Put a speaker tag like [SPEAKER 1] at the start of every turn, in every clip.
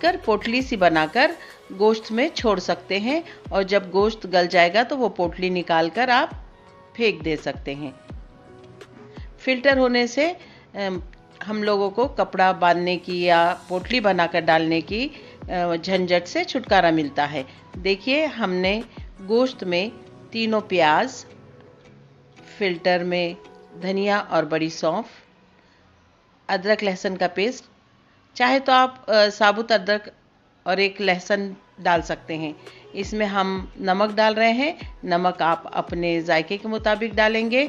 [SPEAKER 1] कर पोटली सी बनाकर गोश्त में छोड़ सकते हैं और जब गोश्त गल जाएगा तो वो पोटली निकाल कर आप फेंक दे सकते हैं। फिल्टर होने से हम लोगों को कपड़ा बांधने की या पोटली बनाकर डालने की झंझट से छुटकारा मिलता है। देखिए हमने गोश्त में तीनों प्याज, फिल्टर में धनिया और बड़ी सौंफ, अदरक लहसुन का पेस्ट, चाहे तो आप साबुत अदरक और एक लहसुन डाल सकते हैं। इसमें हम नमक डाल रहे हैं, नमक आप अपने जायके के मुताबिक डालेंगे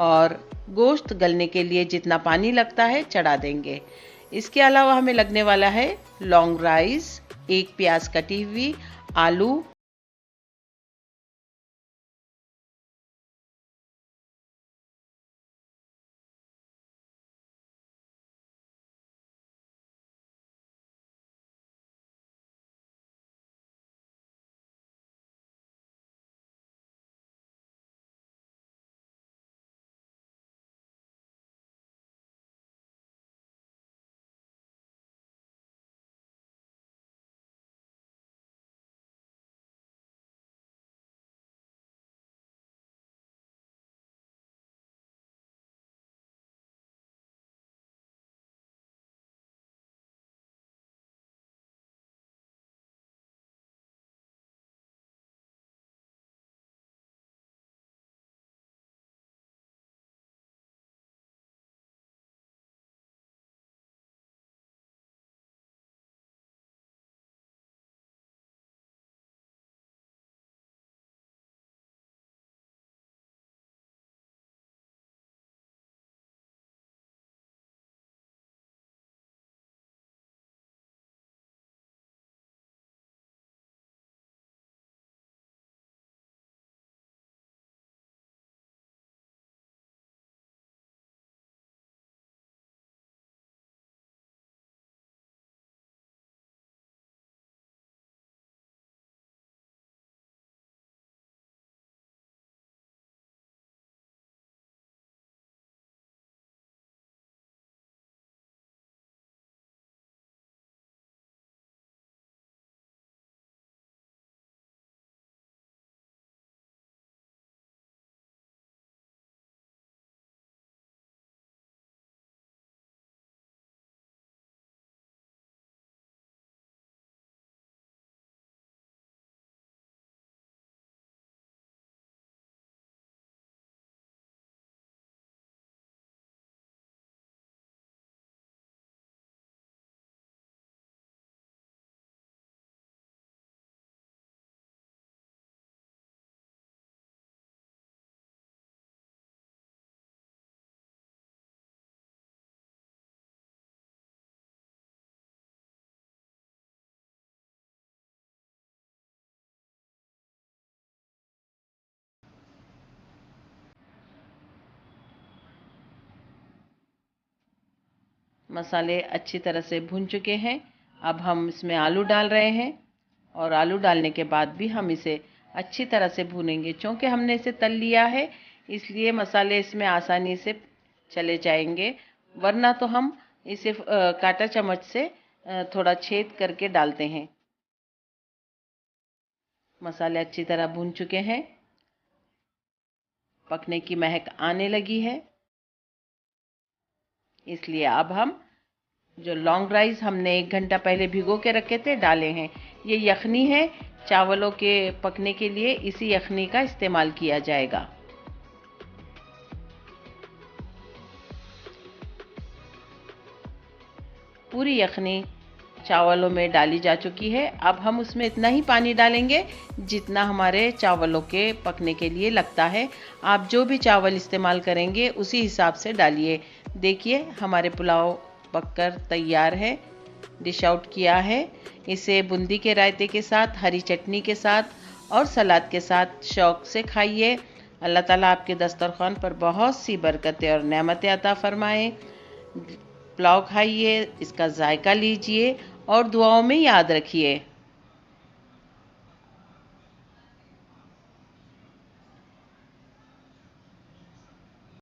[SPEAKER 1] और गोश्त गलने के लिए जितना पानी लगता है चढ़ा देंगे। इसके अलावा हमें लगने वाला है लॉन्ग राइस, एक प्याज कटी हुई, आलू, मसाले अच्छी तरह से भुन चुके हैं। अब हम इसमें आलू डाल रहे हैं और आलू डालने के बाद भी हम इसे अच्छी तरह से भूनेंगे। चूँकि हमने इसे तल लिया है इसलिए मसाले इसमें आसानी से चले जाएंगे, वरना तो हम इसे कांटा चम्मच से थोड़ा छेद करके डालते हैं। मसाले अच्छी तरह भून चुके हैं, पकने की महक आने लगी है, इसलिए अब हम जो लॉन्ग राइस हमने 1 घंटा पहले भिगो के रखे थे डाले हैं। ये यखनी है, चावलों के पकने के लिए इसी यखनी का इस्तेमाल किया जाएगा। पूरी यखनी चावलों में डाली जा चुकी है। अब हम उसमें इतना ही पानी डालेंगे जितना हमारे चावलों के पकने के लिए लगता है। आप जो भी चावल इस्तेमाल करेंगे उसी हिसाब से डालिए। देखिए हमारे पुलाव पककर तैयार है, डिश आउट किया है। इसे बूंदी के रायते के साथ, हरी चटनी के साथ और सलाद के साथ शौक से खाइए। अल्लाह ताला आपके दस्तरखान पर बहुत सी बरकतें और नेमतें अता फरमाएं। पुलाव खाइए, इसका जायका लीजिए और दुआओं में याद रखिए।